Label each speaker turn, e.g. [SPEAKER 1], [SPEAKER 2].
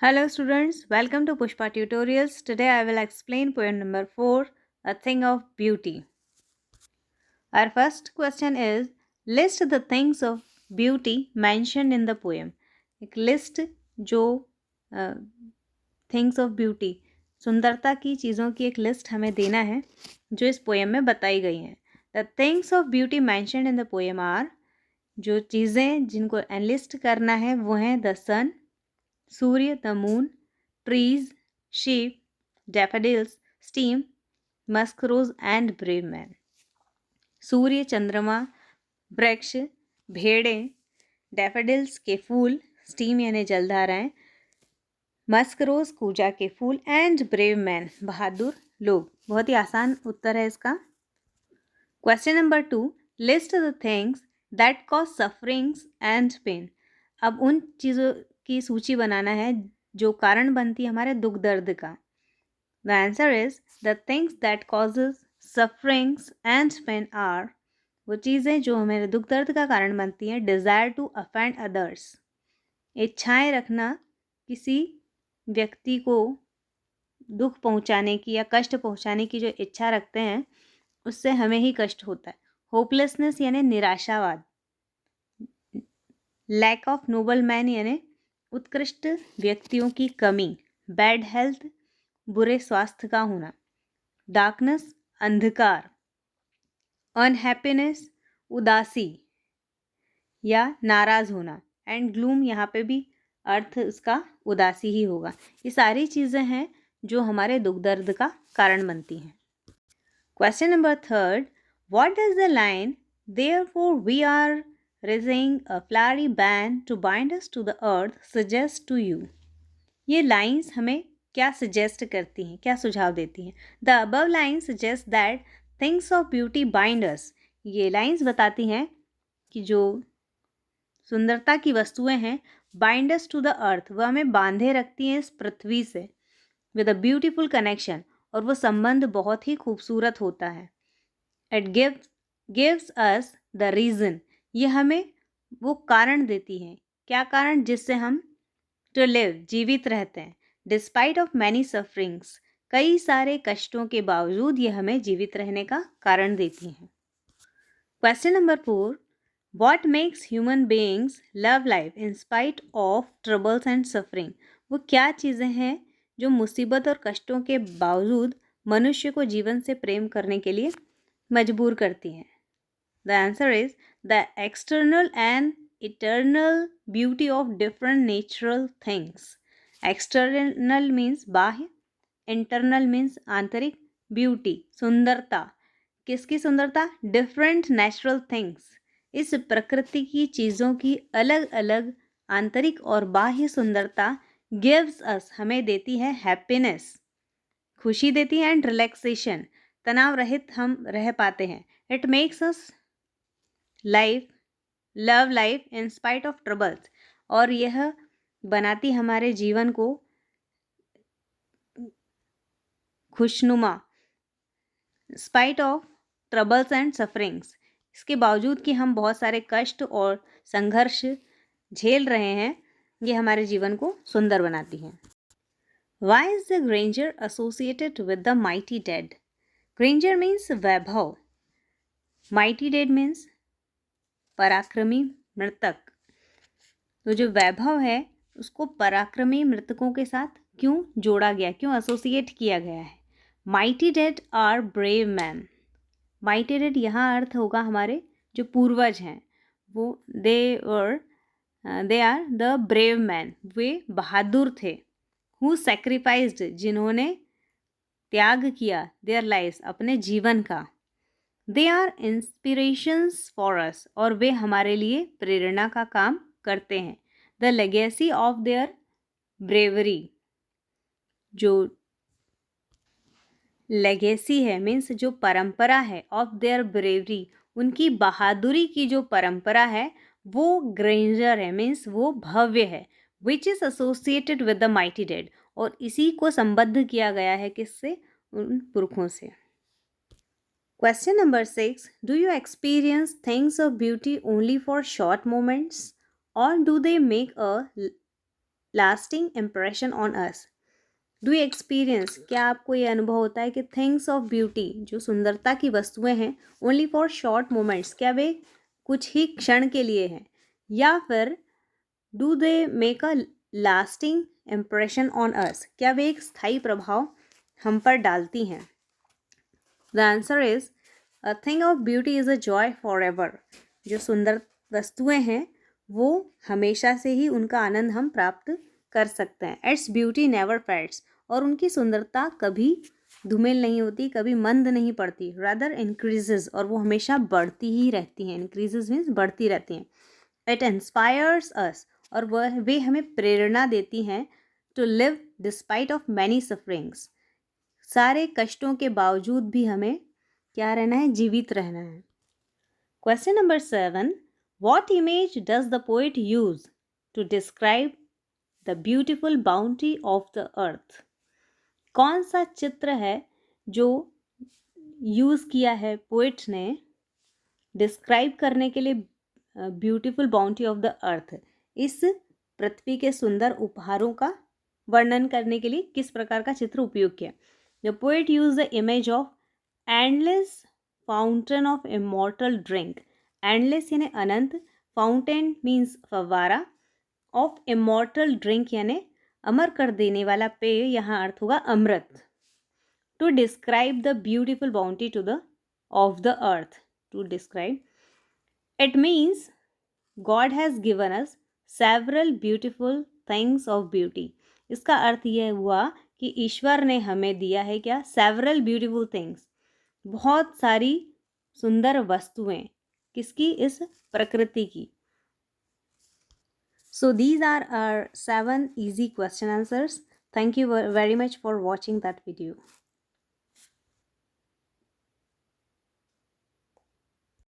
[SPEAKER 1] Hello students, welcome to Pushpa Tutorials. Today I will explain poem number 4, A Thing of Beauty. Our first question is, list the things of beauty mentioned in the poem. एक list जो things of beauty सुंदरता की चीज़ों की एक list हमें देना है जो इस पोएम में बताई गई हैं. The things of beauty mentioned in the poem are, जो चीज़ें जिनको एनलिस्ट करना है वो हैं द सन, सूर्य, the moon, trees, sheep, daffodils, steam, musk rose and brave man. सूर्य, चंद्रमा, वृक्ष, भेड़ें, डैफोडिल्स के फूल, स्टीम यानी जलधाराएं, मस्क रोज कूजा के फूल एंड ब्रेव मैन बहादुर लोग. बहुत ही आसान उत्तर है इसका. Question number 2, list the things that cause sufferings and pain. अब उन चीज़ों की सूची बनाना है जो कारण बनती है हमारे दुख दर्द का. The answer is the things that causes sufferings and pain are, वो चीज़ें जो हमारे दुख दर्द का कारण बनती हैं. डिज़ायर टू अफेंड अदर्स, इच्छाएं रखना, किसी व्यक्ति को दुख पहुंचाने की या कष्ट पहुंचाने की जो इच्छा रखते हैं उससे हमें ही कष्ट होता है. होपलेसनेस यानी निराशावाद, लैक ऑफ नोबल मैन यानी उत्कृष्ट व्यक्तियों की कमी, बैड हेल्थ बुरे स्वास्थ्य का होना, डार्कनेस अंधकार, अनहैप्पीनेस उदासी या नाराज होना, एंड ग्लूम यहाँ पे भी अर्थ उसका उदासी ही होगा. ये सारी चीज़ें हैं जो हमारे दुख दर्द का कारण बनती हैं. Question number 3, what does the line therefore we are raising a flowery band to bind us to the earth suggest to you. ये लाइंस हमें क्या सजेस्ट करती हैं, क्या सुझाव देती हैं. The above line suggest that things of beauty bind us. ये लाइंस बताती हैं कि जो सुंदरता की वस्तुएं हैं bind us to the earth, वह हमें बांधे रखती हैं इस पृथ्वी से विद अ ब्यूटीफुल कनेक्शन, और वो संबंध बहुत ही खूबसूरत होता है. It gives us the reason, ये हमें वो कारण देती हैं. क्या कारण? जिससे हम टू लिव जीवित रहते हैं. डिस्पाइट ऑफ मैनी सफरिंग्स, कई सारे कष्टों के बावजूद ये हमें जीवित रहने का कारण देती हैं. Question number 4, what makes human beings love life in spite of troubles and suffering. वो क्या चीज़ें हैं जो मुसीबत और कष्टों के बावजूद मनुष्य को जीवन से प्रेम करने के लिए मजबूर करती हैं. The answer is the external and eternal beauty of different natural things. External means बाह्य, इंटरनल मीन्स आंतरिक, ब्यूटी सुंदरता. किसकी सुंदरता? डिफरेंट नेचुरल थिंग्स, इस प्रकृति की चीज़ों की अलग अलग आंतरिक और बाह्य सुंदरता गिव्स अस, हमें देती है हैप्पीनेस, खुशी देती है, एंड रिलैक्सेशन, तनाव रहित हम रह पाते हैं. It makes us life love life in spite of troubles, और यह बनाती हमारे जीवन को खुशनुमा, spite of troubles and sufferings, इसके बावजूद कि हम बहुत सारे कष्ट और संघर्ष झेल रहे हैं, ये हमारे जीवन को सुंदर बनाती हैं. Why is the grandeur associated with the mighty dead. Grandeur means वैभव, माइटी डेड मीन्स पराक्रमी मृतक. तो जो वैभव है उसको पराक्रमी मृतकों के साथ क्यों जोड़ा गया, क्यों एसोसिएट किया गया है. Mighty dead are brave man. Mighty dead यहाँ अर्थ होगा हमारे जो पूर्वज हैं, वो they are the brave man, वे बहादुर थे. हु सेक्रीफाइस्ड, जिन्होंने त्याग किया देयर लाइव्स, अपने जीवन का. They are inspirations for us, और वे हमारे लिए प्रेरणा का काम करते हैं. The legacy of their bravery, जो लेगेसी है मीन्स जो परंपरा है, ऑफ देयर ब्रेवरी, उनकी बहादुरी की जो परंपरा है वो ग्रेंजर है, मीन्स वो भव्य है. Which is associated with the mighty dead, और इसी को संबद्ध किया गया है किससे? उन पुरखों से. Question number 6, do you experience things of beauty only for short moments, और do they make a lasting impression on us. Do you experience, क्या आपको ये अनुभव होता है कि things of beauty, जो सुंदरता की वस्तुएं हैं, only for short moments, क्या वे कुछ ही क्षण के लिए हैं, या फिर do they make a lasting impression on us, क्या वे एक स्थायी प्रभाव हम पर डालती हैं? The answer is a thing of beauty is a joy forever. जो सुंदर वस्तुएं हैं वो हमेशा से ही उनका आनंद हम प्राप्त कर सकते हैं. Its beauty never fades. और उनकी सुंदरता कभी धूमिल नहीं होती, कभी मंद नहीं पड़ती. Rather increases. और वो हमेशा बढ़ती ही रहती हैं. Increases means बढ़ती रहती हैं. It inspires us. और वे हमें प्रेरणा देती हैं to live despite of many sufferings. सारे कष्टों के बावजूद भी हमें क्या रहना है? जीवित रहना है. Question number 7. What image does the poet use to describe the beautiful bounty of the earth? कौन सा चित्र है जो यूज़ किया है पोइट ने डिस्क्राइब करने के लिए beautiful bounty of the earth? इस पृथ्वी के सुंदर उपहारों का वर्णन करने के लिए किस प्रकार का चित्र उपयोग किया? The poet used the image of endless fountain of immortal drink. Endless यानी अनंत, fountain means फव्वारा, of immortal drink यानी अमर कर देने वाला पेय, यहाँ अर्थ होगा अमृत. To describe the beautiful bounty of the earth. To describe. It means God has given us several beautiful things of beauty. इसका अर्थ यह हुआ कि ईश्वर ने हमें दिया है क्या? सेवरल ब्यूटीफुल थिंग्स, बहुत सारी सुंदर वस्तुएं. किसकी? इस प्रकृति की. So these are our 7 easy question answers. Thank you very much for watching that video.